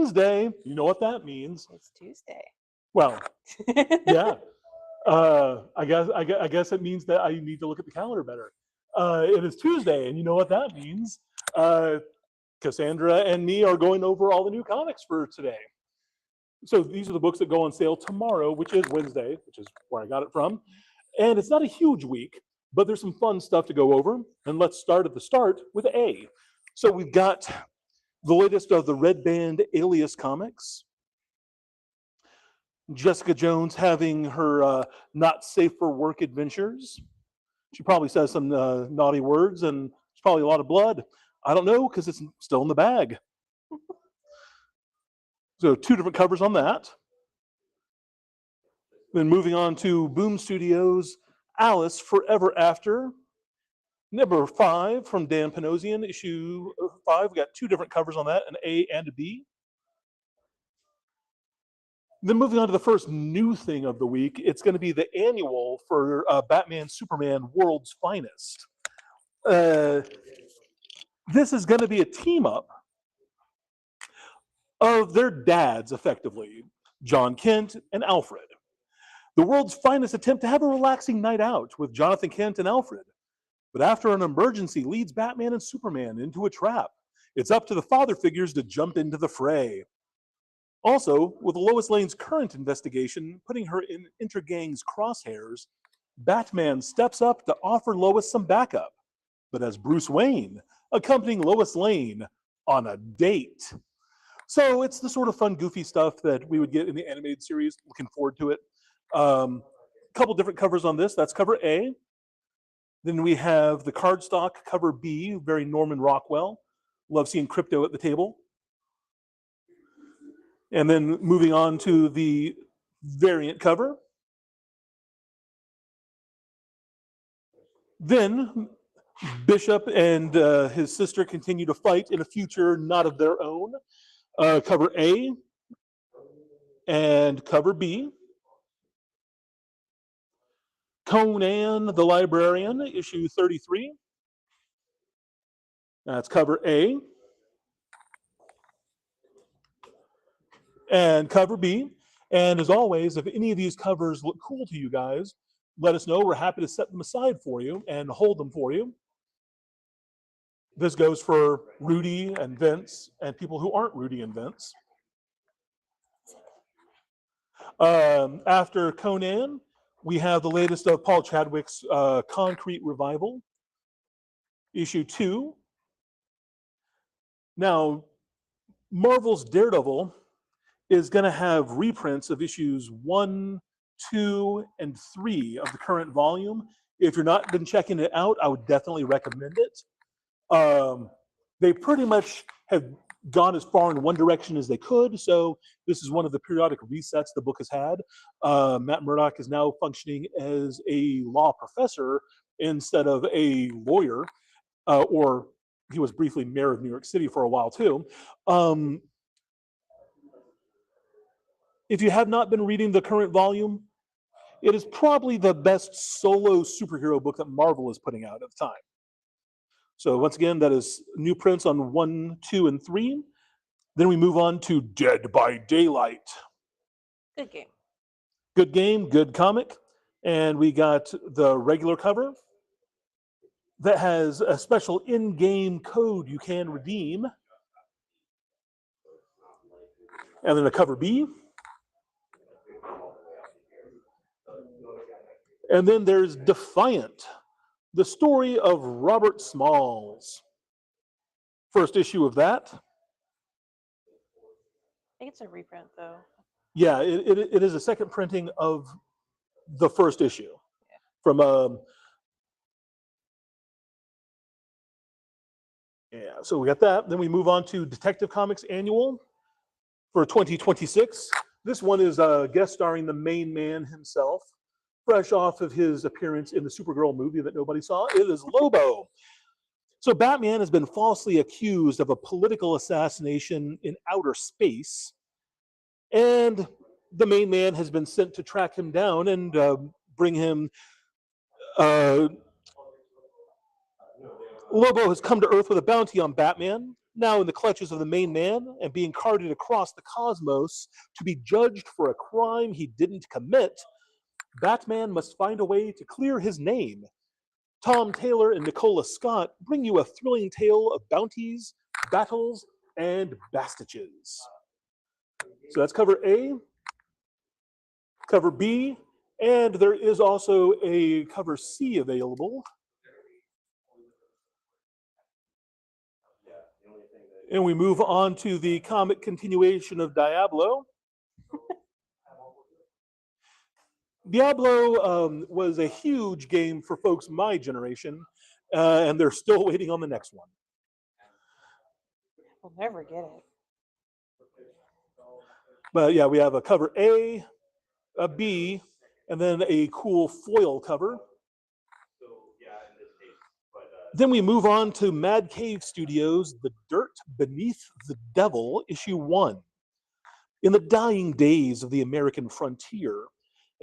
Wednesday. You know what that means. It's Tuesday. Well, yeah. I guess it means that I need to look at the calendar better. It is Tuesday, and you know what that means. Cassandra and me are going over all the new comics for today. So these are the books that go on sale tomorrow, which is Wednesday, which is where I got it from. And it's not a huge week, but there's some fun stuff to go over. And let's start at the start with A. So we've got the latest of the Red Band Alias comics. Jessica Jones having her not safe for work adventures. She probably says some naughty words, and there's probably a lot of blood. I don't know, because it's still in the bag. So 2 different covers on that. Then moving on to Boom Studios, Alice Forever After. Number 5 from Dan Panosian, issue 5. We got 2 different covers on that, an A and a B. Then moving on to the first new thing of the week, it's going to be the annual for Batman Superman World's Finest. This is going to be a team up of their dads, effectively, John Kent and Alfred. The world's finest attempt to have a relaxing night out with Jonathan Kent and Alfred. But after an emergency leads Batman and Superman into a trap, it's up to the father figures to jump into the fray. Also, with Lois Lane's current investigation putting her in Intergang's crosshairs, Batman steps up to offer Lois some backup, but as Bruce Wayne, accompanying Lois Lane on a date. So it's the sort of fun, goofy stuff that we would get in the animated series. Looking forward to it. A couple different covers on this. That's cover A. Then we have the cardstock cover B, very Norman Rockwell. Love seeing Crypto at the table. And then moving on to the variant cover. Then Bishop and his sister continue to fight in a future not of their own. Cover A and cover B. Conan the Librarian, issue 33. That's cover A. And cover B. And as always, if any of these covers look cool to you guys, let us know. We're happy to set them aside for you and hold them for you. This goes for Rudy and Vince and people who aren't Rudy and Vince. After Conan, we have the latest of Paul Chadwick's Concrete Revival, issue 2. Now, Marvel's Daredevil is going to have reprints of issues 1, 2, and 3 of the current volume. If you've not been checking it out, I would definitely recommend it. They pretty much have gone as far in one direction as they could, so this is one of the periodic resets the book has had. Matt Murdock is now functioning as a law professor instead of a lawyer, or he was briefly mayor of New York City for a while too. If you have not been reading the current volume, it is probably the best solo superhero book that Marvel is putting out at the time. So once again, that is new prints on 1, 2, and 3. Then we move on to Dead by Daylight. Good game. Good game, good comic. And we got the regular cover that has a special in-game code you can redeem. And then a cover B. And then there's Defiant, the story of Robert Smalls. First issue of that. I think it's a reprint, though. Yeah, it is a second printing of the first issue. Yeah. From yeah, so we got that. Then we move on to Detective Comics Annual for 2026. This one is guest starring the main man himself, fresh off of his appearance in the Supergirl movie that nobody saw. It is Lobo. So Batman has been falsely accused of a political assassination in outer space, and the main man has been sent to track him down and bring him. Lobo has come to Earth with a bounty on Batman, now in the clutches of the main man and being carted across the cosmos to be judged for a crime he didn't commit, Batman must find a way to clear his name. Tom Taylor and Nicola Scott bring you a thrilling tale of bounties, battles, and bastiches. So that's cover A, cover B, and there is also a cover C available. And we move on to the comic continuation of Diablo. Diablo was a huge game for folks my generation, and they're still waiting on the next one. We'll never get it. But yeah, we have a cover A, a B, and then a cool foil cover. Then we move on to Mad Cave Studios' The Dirt Beneath the Devil, issue 1. In the dying days of the American frontier,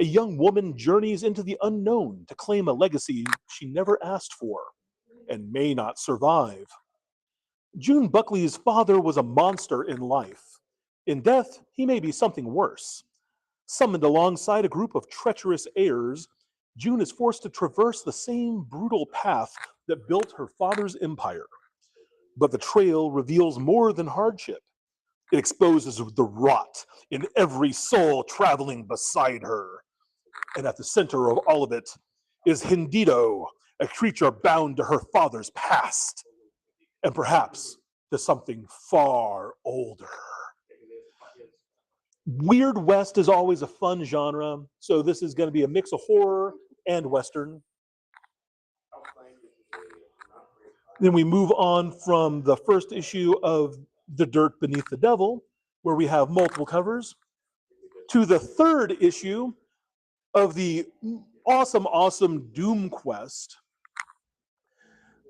a young woman journeys into the unknown to claim a legacy she never asked for and may not survive. June Buckley's father was a monster in life. In death, he may be something worse. Summoned alongside a group of treacherous heirs, June is forced to traverse the same brutal path that built her father's empire. But the trail reveals more than hardship. It exposes the rot in every soul traveling beside her. And at the center of all of it is Hendido, a creature bound to her father's past, and perhaps to something far older. Weird West is always a fun genre, so this is going to be a mix of horror and Western. Then we move on from the first issue of The Dirt Beneath the Devil, where we have multiple covers, to the third issue of the awesome Doom Quest.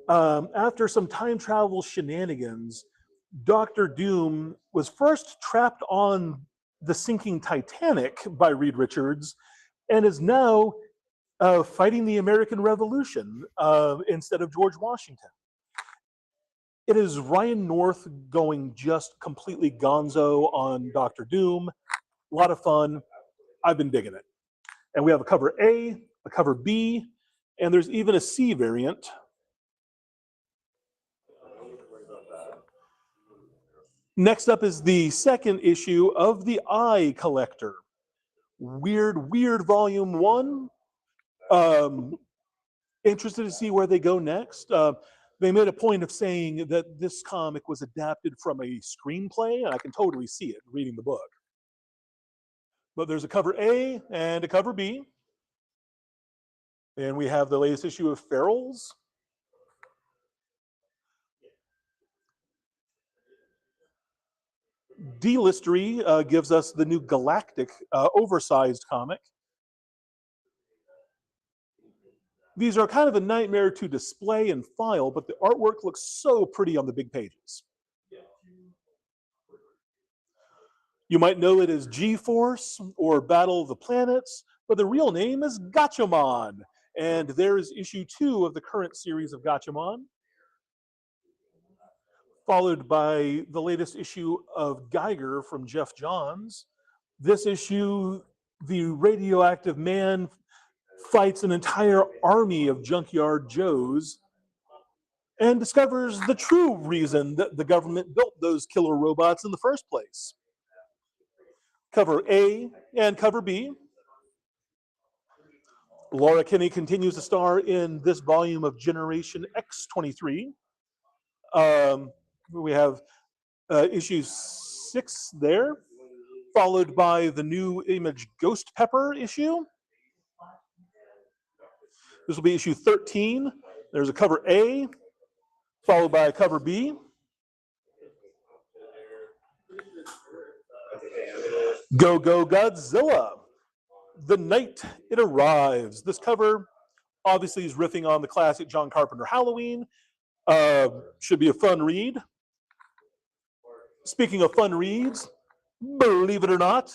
After some time travel shenanigans, Dr. Doom was first trapped on the sinking Titanic by Reed Richards and is now fighting the American Revolution instead of George Washington. It is Ryan North going just completely gonzo on Dr. Doom. A lot of fun. I've been digging it. And we have a cover A, a cover B, and there's even a C variant. Next up is the second issue of The Eye Collector. Weird Volume 1. Interested to see where they go next. They made a point of saying that this comic was adapted from a screenplay, and I can totally see it reading the book. But there's a cover A and a cover B. And we have the latest issue of Ferals. D-Listery gives us the new Galactic oversized comic. These are kind of a nightmare to display and file, but the artwork looks so pretty on the big pages. You might know it as G-Force or Battle of the Planets, but the real name is Gatchaman. And there is issue 2 of the current series of Gatchaman, followed by the latest issue of Geiger from Jeff Johns. This issue, the radioactive man fights an entire army of junkyard Joes and discovers the true reason that the government built those killer robots in the first place. Cover A and cover B. Laura Kinney continues to star in this volume of Generation X-23. We have issue 6 there, followed by the new Image Ghost Pepper issue. This will be issue 13. There's a cover A, followed by a cover B. Go Godzilla. The Night It Arrives. This cover obviously is riffing on the classic John Carpenter Halloween. Should be a fun read. Speaking of fun reads, believe it or not,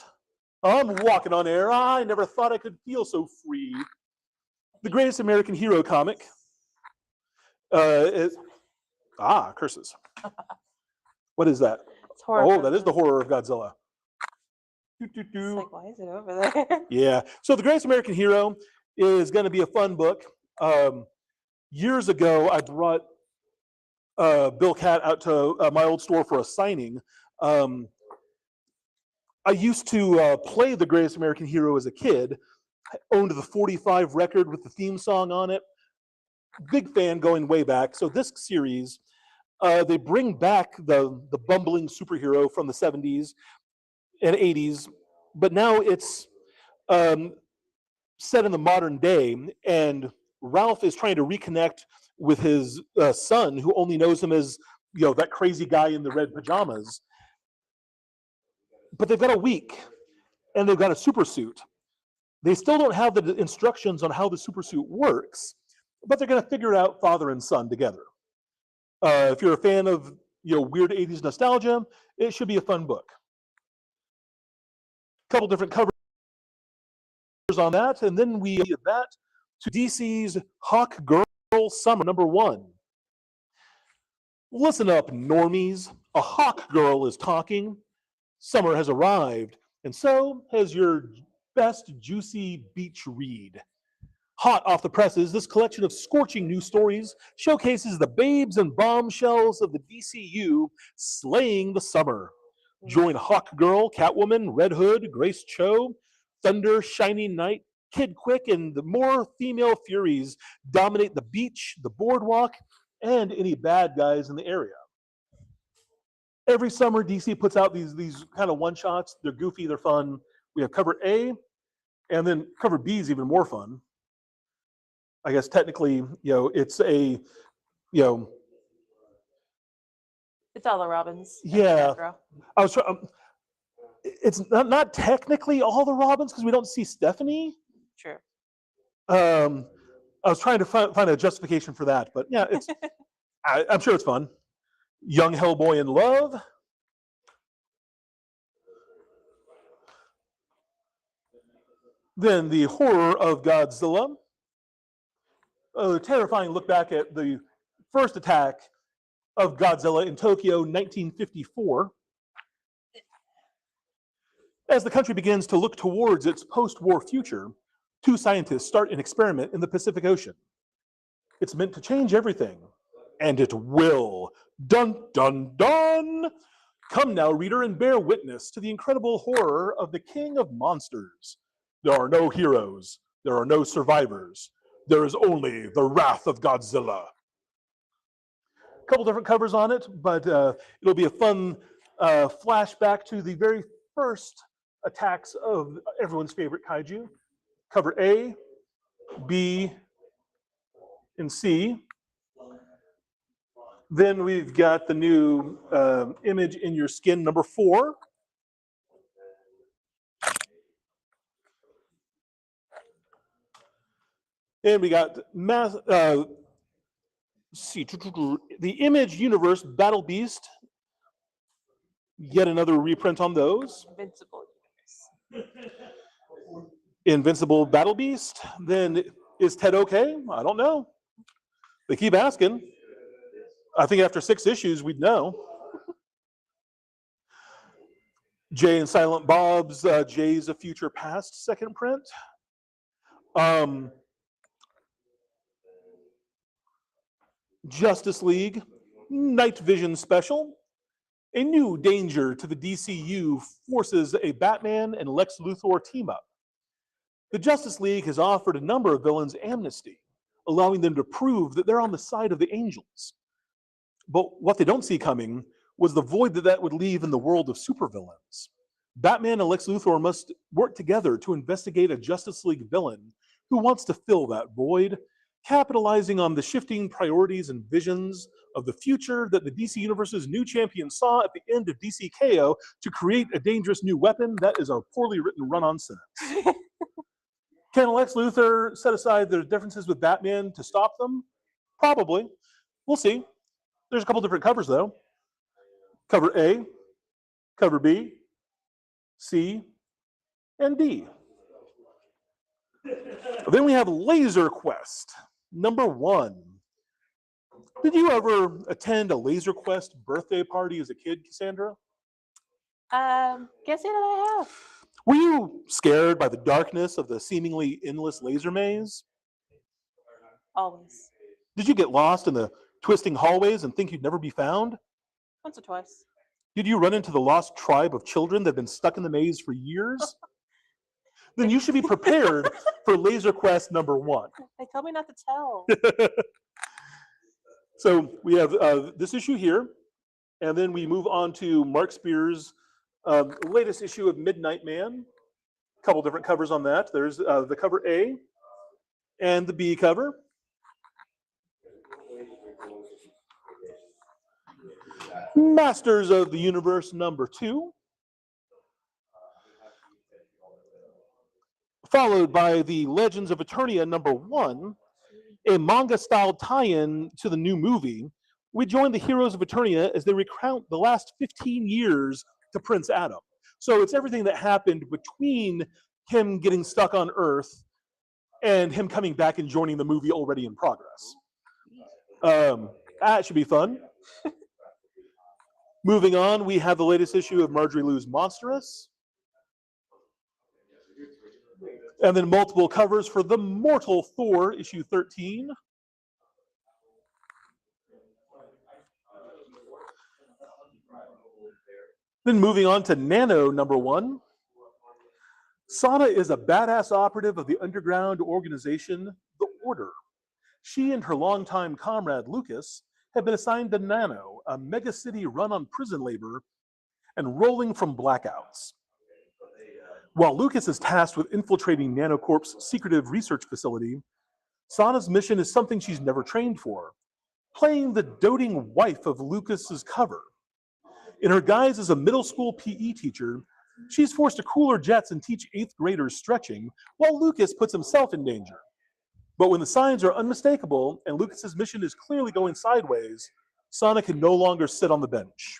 I'm walking on air. I never thought I could feel so free. The Greatest American Hero comic. Curses. What is that? It's horror. Oh, that is the horror of Godzilla. It's like, why is it over there? Yeah. So The Greatest American Hero is going to be a fun book. Years ago, I brought Bill Catt out to my old store for a signing. I used to play The Greatest American Hero as a kid. I owned the 45 record with the theme song on it. Big fan going way back. So this series, they bring back the bumbling superhero from the 70s and 80s, but now it's set in the modern day, and Ralph is trying to reconnect with his son, who only knows him as that crazy guy in the red pajamas. But they've got a week, and they've got a super suit. They still don't have the instructions on how the super suit works, but they're going to figure it out, father and son together. If you're a fan of weird 80s nostalgia, it should be a fun book. A couple different covers on that, and then we get that to DC's Hawk Girl Summer #1. Listen up, normies. A Hawk Girl is talking. Summer has arrived, and so has your best juicy beach read. Hot off the presses, this collection of scorching new stories showcases the babes and bombshells of the DCU slaying the summer. Join Hawk Girl, Catwoman, Red Hood, Grace Cho, Thunder, Shining Knight, Kid Quick, and the more female furies dominate the beach, the boardwalk, and any bad guys in the area. Every summer, DC puts out these kind of one-shots. They're goofy, they're fun. We have cover A, and then cover B is even more fun. I guess technically, it's a, It's all the Robins. Yeah. I was trying. It's not technically all the Robins because we don't see Stephanie. True. I was trying to find a justification for that, but yeah, it's. I'm sure it's fun. Young Hellboy in Love. Then the horror of Godzilla. A terrifying look back at the first attack of Godzilla in Tokyo, 1954. As the country begins to look towards its post-war future, two scientists start an experiment in the Pacific Ocean. It's meant to change everything, and it will. Dun, dun, dun! Come now, reader, and bear witness to the incredible horror of the King of Monsters. There are no heroes. There are no survivors. There is only the wrath of Godzilla. A couple different covers on it, but it'll be a fun flashback to the very first attacks of everyone's favorite kaiju. Cover A, B, and C. Then we've got the new Image in Your Skin #4. And we got the Image Universe Battle Beast. Yet another reprint on those. Invincible Battle Beast. Then is Ted okay? I don't know. They keep asking. I think after 6 issues, we'd know. Jay and Silent Bob's Jay's a Future Past second print. Justice League Night Vision special. A new danger to the DCU forces a Batman and Lex Luthor team up. The Justice League has offered a number of villains amnesty, allowing them to prove that they're on the side of the angels. But what they don't see coming was the void that would leave in the world of supervillains. Batman and Lex Luthor must work together to investigate a Justice League villain who wants to fill that void, capitalizing on the shifting priorities and visions of the future that the DC Universe's new champion saw at the end of DC KO to create a dangerous new weapon. That is a poorly written run-on sentence. Can Lex Luthor set aside their differences with Batman to stop them? Probably. We'll see. There's a couple different covers, though. Cover A, cover B, C, and D. Then we have Laser Quest #1. Did you ever attend a Laser Quest birthday party as a kid, Cassandra? Guess it I have. Were you scared by the darkness of the seemingly endless laser maze? Always. Did you get lost in the twisting hallways and think you'd never be found? Once or twice. Did you run into the lost tribe of children that have been stuck in the maze for years? Then you should be prepared for Laser Quest number 1. They told me not to tell. So we have this issue here, and then we move on to Mark Spear's latest issue of Midnight Man. A couple different covers on that. There's the cover A and the B cover. Masters of the Universe number 2. Followed by the Legends of Eternia number 1, a manga-style tie-in to the new movie. We join the heroes of Eternia as they recount the last 15 years to Prince Adam. So it's everything that happened between him getting stuck on Earth and him coming back and joining the movie already in progress. That should be fun. Moving on, we have the latest issue of Marjorie Liu's Monstrous. And then multiple covers for The Mortal Thor, issue 13. Then moving on to Nano number 1. Sana is a badass operative of the underground organization, The Order. She and her longtime comrade, Lucas, have been assigned to Nano, a megacity run on prison labor and rolling from blackouts. While Lucas is tasked with infiltrating NanoCorp's secretive research facility, Sana's mission is something she's never trained for, playing the doting wife of Lucas's cover. In her guise as a middle school PE teacher, she's forced to cool her jets and teach 8th graders stretching, while Lucas puts himself in danger. But when the signs are unmistakable and Lucas's mission is clearly going sideways, Sana can no longer sit on the bench.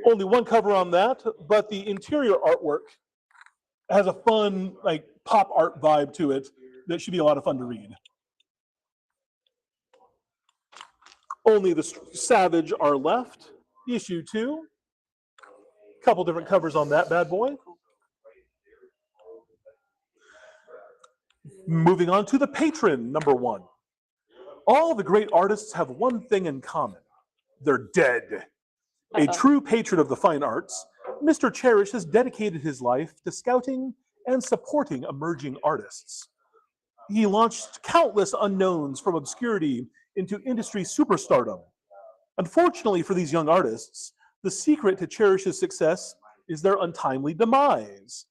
Only one cover on that, but the interior artwork has a fun, like, pop art vibe to it that should be a lot of fun to read. Only the Savage are left. Issue 2. Couple different covers on that bad boy. Moving on to The Patron, number 1. All the great artists have one thing in common. They're dead. A true patron of the fine arts, Mr. Cherish has dedicated his life to scouting and supporting emerging artists. He launched countless unknowns from obscurity into industry superstardom. Unfortunately for these young artists, the secret to Cherish's success is their untimely demise.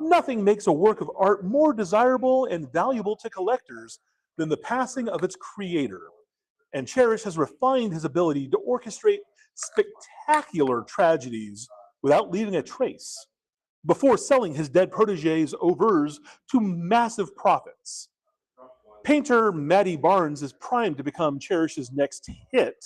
Nothing makes a work of art more desirable and valuable to collectors than the passing of its creator. And Cherish has refined his ability to orchestrate spectacular tragedies without leaving a trace, before selling his dead protege's oeuvres to massive profits. Painter Matty Barnes is primed to become Cherish's next hit,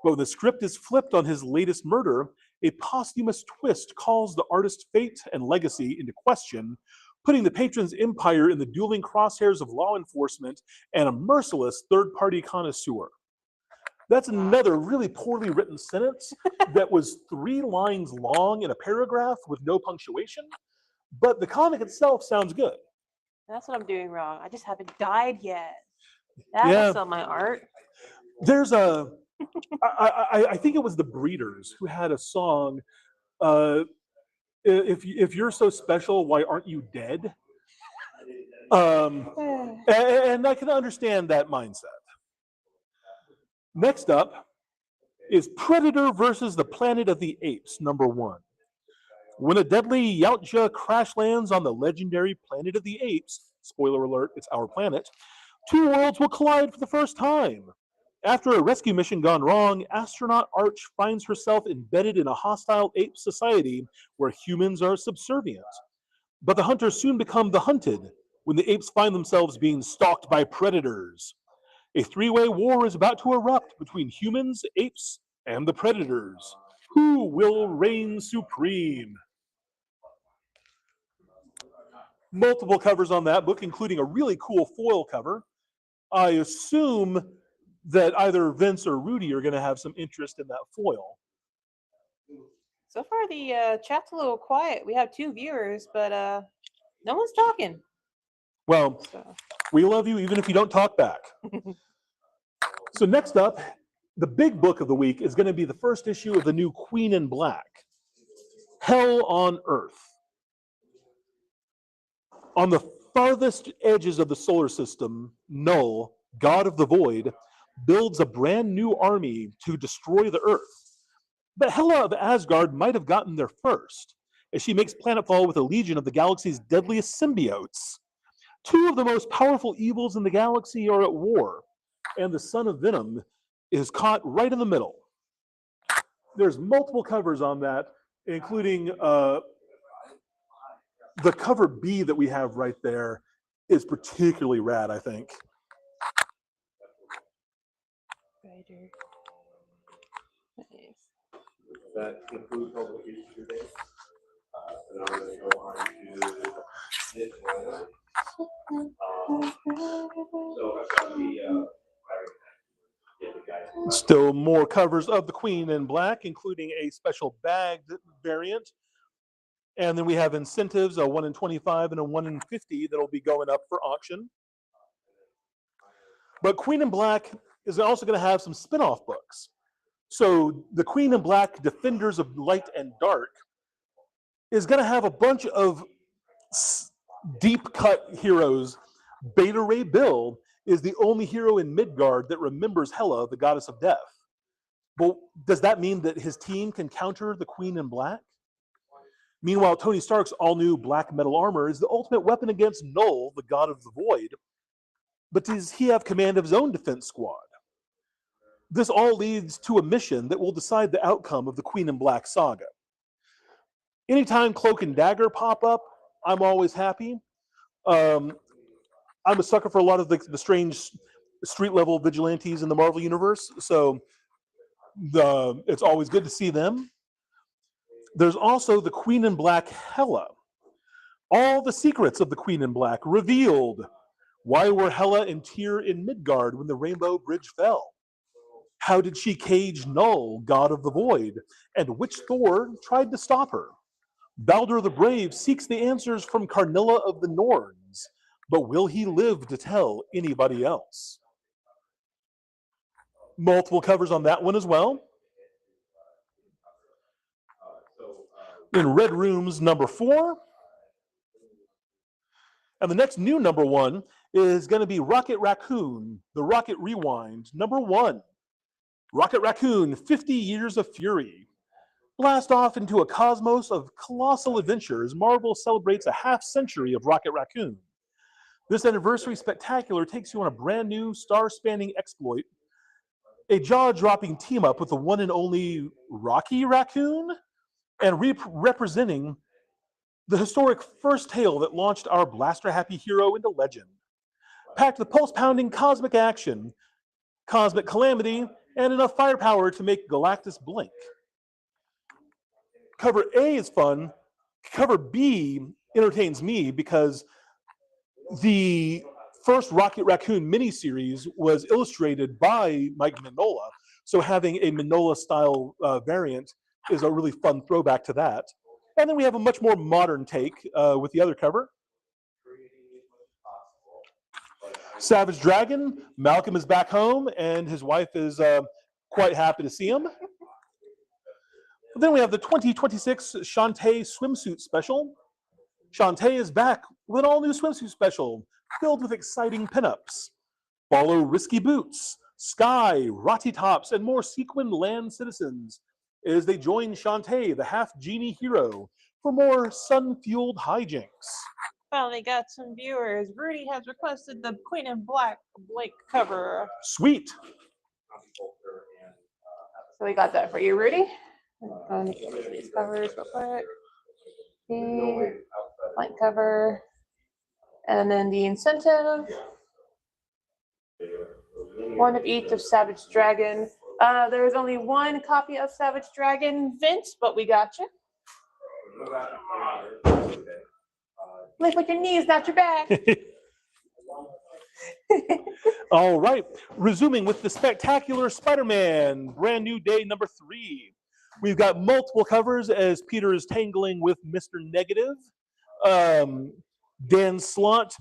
but when the script is flipped on his latest murder, a posthumous twist calls the artist's fate and legacy into question, putting the patron's empire in the dueling crosshairs of law enforcement and a merciless third-party connoisseur. That's another really poorly written sentence that was 3 lines long in a paragraph with no punctuation, but the comic itself sounds good. That's what I'm doing wrong. I just haven't died yet. That will sell my art. There's I think it was the Breeders who had a song, if you're so special, why aren't you dead? And I can understand that mindset. Next up is Predator versus the Planet of the Apes, number 1. When a deadly Yautja crash lands on the legendary Planet of the Apes, spoiler alert, it's our planet, 2 worlds will collide for the first time. After a rescue mission gone wrong, astronaut Arch finds herself embedded in a hostile ape society where humans are subservient. But the hunters soon become the hunted when the apes find themselves being stalked by predators. A 3-way war is about to erupt between humans, apes, and the predators. Who will reign supreme? Multiple covers on that book, including a really cool foil cover. I assume that either Vince or Rudy are going to have some interest in that foil. So far, the chat's a little quiet. We have 2 viewers, but no one's talking. Well, So. we love you even if you don't talk back. So next up, the big book of the week is going to be the first issue of the new Queen in Black, Hell on Earth. On the farthest edges of the solar system, Null, god of the void, builds a brand new army to destroy the Earth. But Hela of Asgard might have gotten there first, as she makes planetfall with a legion of the galaxy's deadliest symbiotes. 2 of the most powerful evils in the galaxy are at war, and the son of Venom is caught right in the middle. There's multiple covers on that, including the cover B that we have right there is particularly rad, I think. Nice. That concludes all the issues today. And I'm going to go on to this one. So I've got the Still more covers of the Queen in Black, including a special bagged variant. And then we have incentives, a 1 in 25 and a 1 in 50 that'll be going up for auction. But Queen in Black is also going to have some spin-off books. So the Queen in Black, Defenders of Light and Dark, is going to have a bunch of deep-cut heroes. Beta Ray Bill is the only hero in Midgard that remembers Hela, the goddess of death. But does that mean that his team can counter the Queen in Black? Meanwhile, Tony Stark's all-new black metal armor is the ultimate weapon against Null, the god of the void. But does he have command of his own defense squad? This all leads to a mission that will decide the outcome of the Queen in Black saga. Anytime Cloak and Dagger pop up, I'm always happy. I'm a sucker for a lot of the strange street-level vigilantes in the Marvel Universe, so it's always good to see them. There's also the Queen in Black Hela. All the secrets of the Queen in Black revealed. Why were Hela and Tyr in Midgard when the Rainbow Bridge fell? How did she cage Null, god of the void? And which Thor tried to stop her? Baldur the Brave seeks the answers from Carnilla of the Norns, but will he live to tell anybody else? Multiple covers on that one as well. In Red Rooms number 4. And the next new number 1 is going to be Rocket Raccoon, The Rocket Rewind, number 1. Rocket Raccoon, 50 Years of Fury. Blast off into a cosmos of colossal adventures. Marvel celebrates a half-century of Rocket Raccoon. This anniversary spectacular takes you on a brand new star-spanning exploit, a jaw-dropping team-up with the one and only Rocky Raccoon, and representing the historic first tale that launched our blaster-happy hero into legend. Packed with pulse-pounding cosmic action, cosmic calamity, and enough firepower to make Galactus blink. Cover A is fun. Cover B entertains me because the first Rocket Raccoon miniseries was illustrated by Mike Mignola, so having a Mignola-style variant is a really fun throwback to that. And then we have a much more modern take with the other cover. Savage Dragon, Malcolm is back home, and his wife is quite happy to see him. Then we have the 2026 Shantae swimsuit special. Shantae is back with an all-new swimsuit special filled with exciting pinups. Follow Risky Boots, Sky, Rotty Tops, and more sequined land citizens as they join Shantae, the half-genie hero, for more sun-fueled hijinks. Finally got some viewers. Rudy has requested the Queen in Black blank cover. Sweet. So we got that for you, Rudy. I'm going to get these covers real quick. The blank cover. And then the incentive. One of each of Savage Dragon. There is only one copy of Savage Dragon, Vince, but we got you. Lift with your knees, not your back. All right, resuming with the spectacular Spider-Man, brand new day number 3. We've got multiple covers as Peter is tangling with Mr. Negative. Dan Slott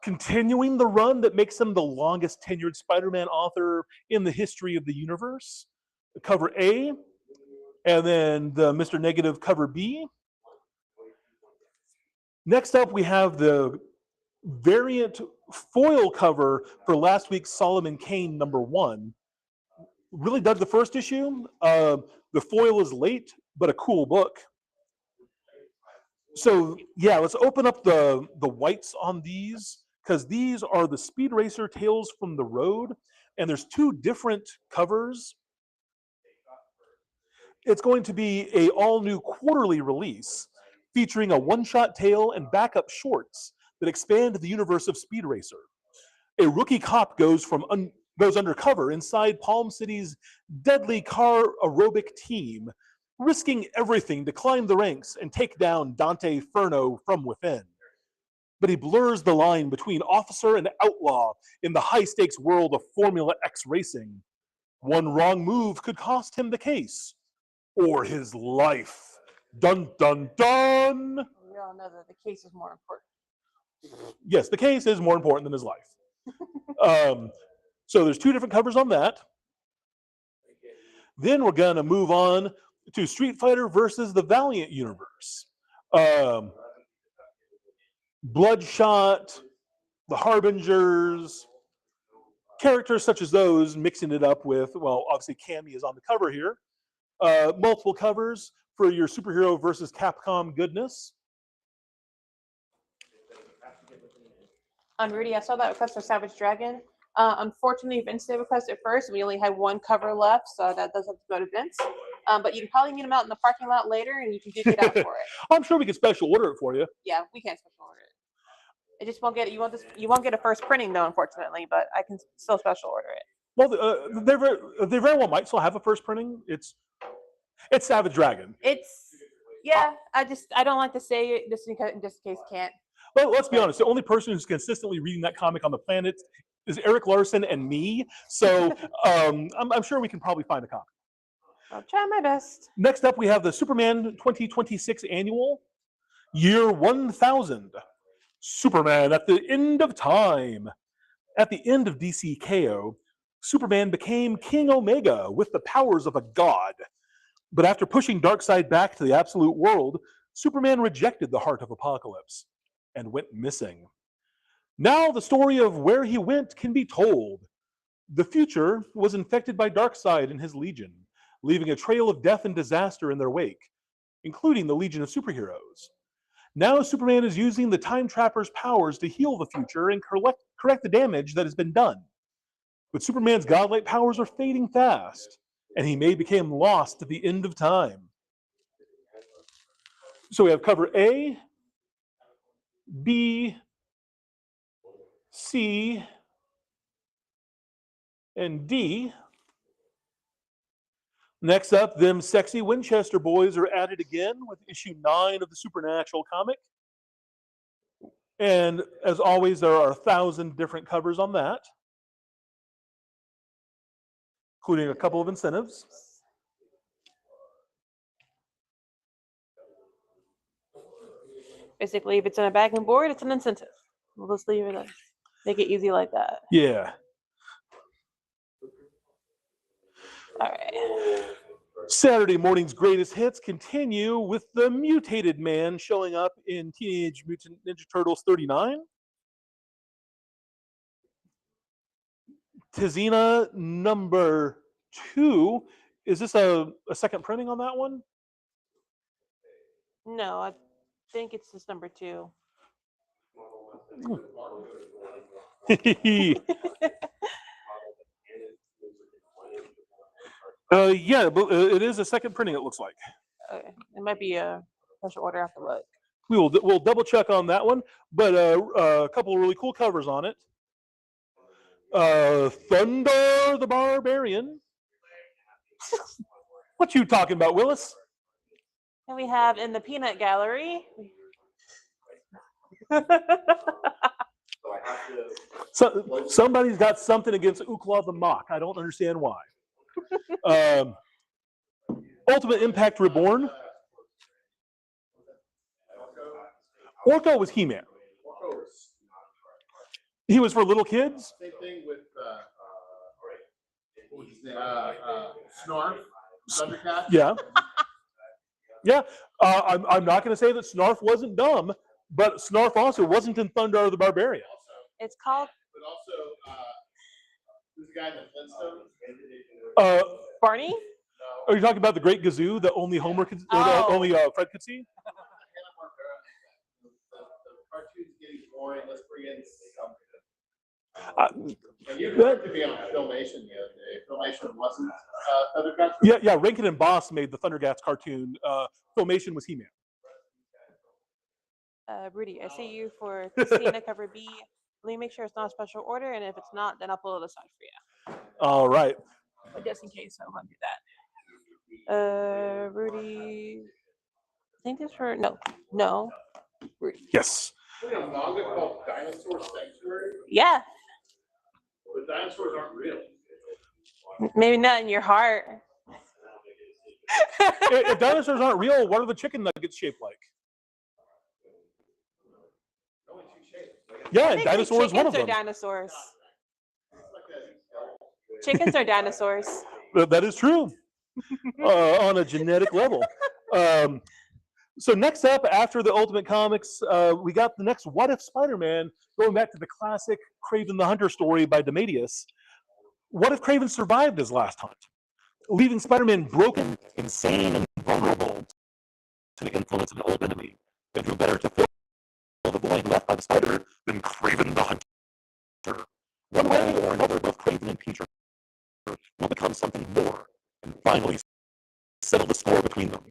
continuing the run that makes him the longest tenured Spider-Man author in the history of the universe. Cover A, and then the Mr. Negative cover B. Next up, we have the variant foil cover for last week's Solomon Kane #1. Really dug the first issue. The foil is late, but a cool book. So yeah, let's open up the whites on these, because these are the Speed Racer Tales from the Road, and there's 2 different covers. It's going to be a all-new quarterly release featuring a one-shot tale and backup shorts that expand the universe of Speed Racer. A rookie cop goes undercover inside Palm City's deadly car aerobic team, risking everything to climb the ranks and take down Dante Furno from within. But he blurs the line between officer and outlaw in the high-stakes world of Formula X racing. One wrong move could cost him the case, or his life. Dun, dun, dun! We all know that the case is more important. Yes, the case is more important than his life. So there's 2 different covers on that. Then we're going to move on to Street Fighter versus the Valiant universe. Bloodshot, the Harbingers, characters such as those, mixing it up with, well, obviously Cammy is on the cover here. Multiple covers for your superhero versus Capcom goodness. Rudy, I saw that request for Savage Dragon. Unfortunately, Vince did request it first. We only had 1 cover left, so that does have to go to Vince. But you can probably meet him out in the parking lot later, and you can dig it out for it. I'm sure we could special order it for you. Yeah, we can special order it. It just won't get it. You won't get a first printing though, unfortunately. But I can still special order it. Well, they very well might still have a first printing. It's Savage Dragon. I don't like to say it just in case can't. Well, let's be honest. The only person who's consistently reading that comic on the planet is Eric Larson and me. So I'm sure we can probably find a copy. I'll try my best. Next up, we have the Superman 2026 annual, year 1000. Superman at the end of time. At the end of DC KO, Superman became King Omega with the powers of a god. But after pushing Darkseid back to the absolute world, Superman rejected the heart of Apocalypse and went missing. Now the story of where he went can be told. The future was infected by Darkseid and his Legion, leaving a trail of death and disaster in their wake, including the Legion of Superheroes. Now Superman is using the Time Trapper's powers to heal the future and correct the damage that has been done. But Superman's godlike powers are fading fast, and he may become lost at the end of time. So we have cover A, B, C, and D. Next up, them sexy Winchester boys are added again with issue 9 of the Supernatural comic. And as always, there are 1,000 different covers on that, including a couple of incentives. Basically, if it's in a bag and board, it's an incentive. We'll just leave it in. Make it easy like that. Yeah. All right. Saturday morning's greatest hits continue with the mutated man showing up in Teenage Mutant Ninja Turtles 39. Tizina #2. Is this a second printing on that one? No, I think it's just number 2. Yeah, but it is a second printing, it looks like. Okay. It might be a special order. I have to look. We'll double check on that one, but a couple of really cool covers on it. Thunder the Barbarian. What you talking about, Willis? And we have in the Peanut Gallery, So I have to. So somebody's got something against Ukla the Mock. I don't understand why. Ultimate Impact Reborn. Orko was He-Man. He was for little kids. Same thing with what was his name? Snarf, Thundercat. Yeah. Yeah. I'm not going to say that Snarf wasn't dumb, but Snarf also wasn't in Thundar the Barbarian. It's called But also, who's the guy in the Flintstones? Barney. Are you talking about the Great Gazoo that only Homer could, Oh. only Fred could see? The cartoon's getting boring. Let's bring in and you that- to be on Filmation the other day. Filmation wasn't Thundercat. Yeah. Rankin and Boss made the Thundercats cartoon. Filmation was He-Man. Rudy, I see you for Christina cover B. Let me make sure it's not a special order, and if it's not, then I'll pull it aside for you. All right. But just in case, I want to do that. Rudy, I think this for no, Rudy. Yes. A manga called Dinosaur Sanctuary, Yeah, but dinosaurs aren't real. maybe not in your heart. If dinosaurs aren't real, what are the chicken nuggets shaped like? Only two shapes. Yeah, I and think the dinosaur is one of chickens them. are dinosaurs. Chickens are dinosaurs. That is true on a genetic level. So next up, after the Ultimate Comics, we got the next What If Spider-Man, going back to the classic Kraven the Hunter story by Demadius. What if Kraven survived his last hunt, leaving Spider-Man broken, insane, and vulnerable to the influence of an old enemy? And who better to fill the void left by the spider than Kraven the Hunter? One way or another, both Kraven and Peter will become something more, and finally settle the score between them.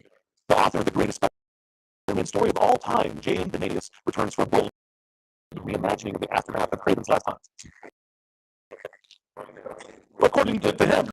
The author of the greatest Spider-Man story of all time, J.M. Demadius, returns for a bold reimagining of the aftermath of Kraven's last hunt. According to him,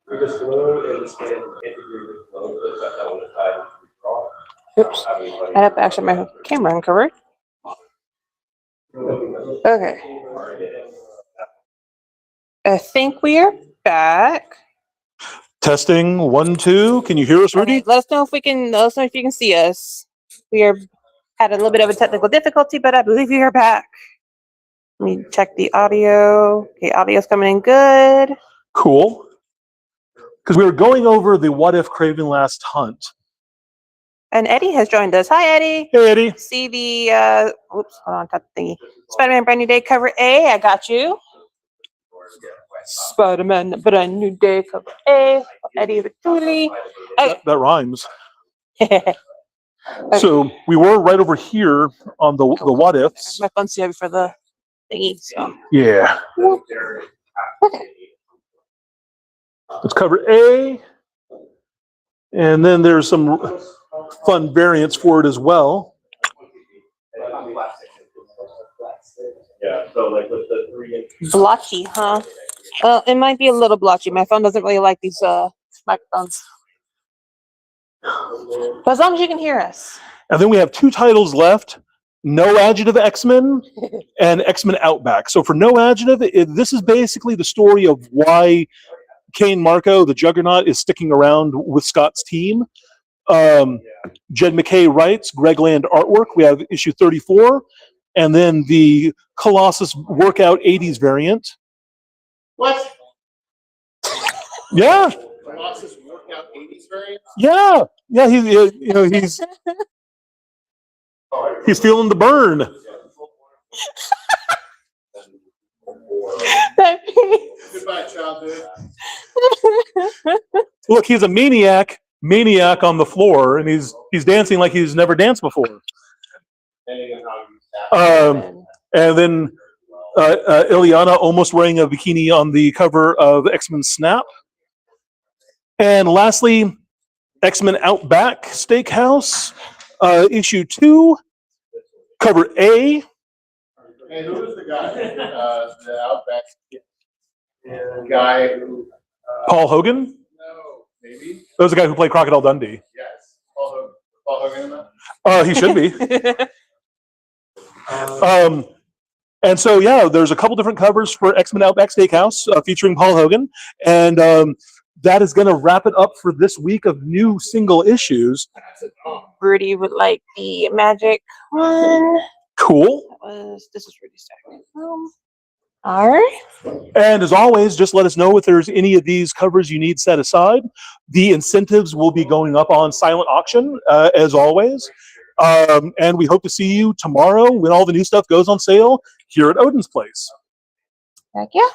We just flow and span integrate with flow, but that one is tied to draw. Oops. I have to actually my camera uncovered. Okay. I think we are back. Testing 1, 2. Can you hear us, Rudy? Okay, let us know if you can see us. We are had a little bit of a technical difficulty, but I believe we are back. Let me check the audio. Okay, audio's coming in good. Cool. Because we were going over the What If Craven Last Hunt. And Eddie has joined us. Hi, Eddie. Hey, Eddie. See the oops, hold on, top thingy. Spider-Man Brand New Day cover A. I got you. Spider-Man Brand New Day cover A. Eddie Vituli. Okay. That rhymes. So we were right over here on the What Ifs. My phone's too heavy for the thingy. So. Yeah. Okay. Let's cover A. And then there's some fun variants for it as well. Yeah, so like with the 3-inch. Blotchy, huh? Well, it might be a little blotchy. My phone doesn't really like these microphones. But as long as you can hear us. And then we have 2 titles left. No Adjective X-Men and X-Men Outback. So for No Adjective, this is basically the story of why Kane Marco, the Juggernaut, is sticking around with Scott's team. Jed McKay writes, Greg Land artwork. We have issue 34. And then the Colossus Workout 80s variant. What? Yeah. Colossus Workout 80s variant? Yeah. Yeah, he's feeling the burn. Goodbye, childhood. Look, he's a maniac on the floor, and he's dancing like he's never danced before. And then Ileana almost wearing a bikini on the cover of X-Men Snap. And lastly, X-Men Outback Steakhouse, issue 2, cover A. Hey, who was the guy? The Outback guy who. Paul Hogan? No, maybe. That was the guy who played Crocodile Dundee. Yes. Paul Hogan in that? He should be. And so, yeah, there's a couple different covers for X-Men Outback Steakhouse featuring Paul Hogan. And that is going to wrap it up for this week of new single issues. Rudy would like the magic one. Cool. This is Rudy's second. All right. And as always, just let us know if there's any of these covers you need set aside. The incentives will be going up on silent auction, as always. And we hope to see you tomorrow when all the new stuff goes on sale here at Odin's Place. Heck yeah.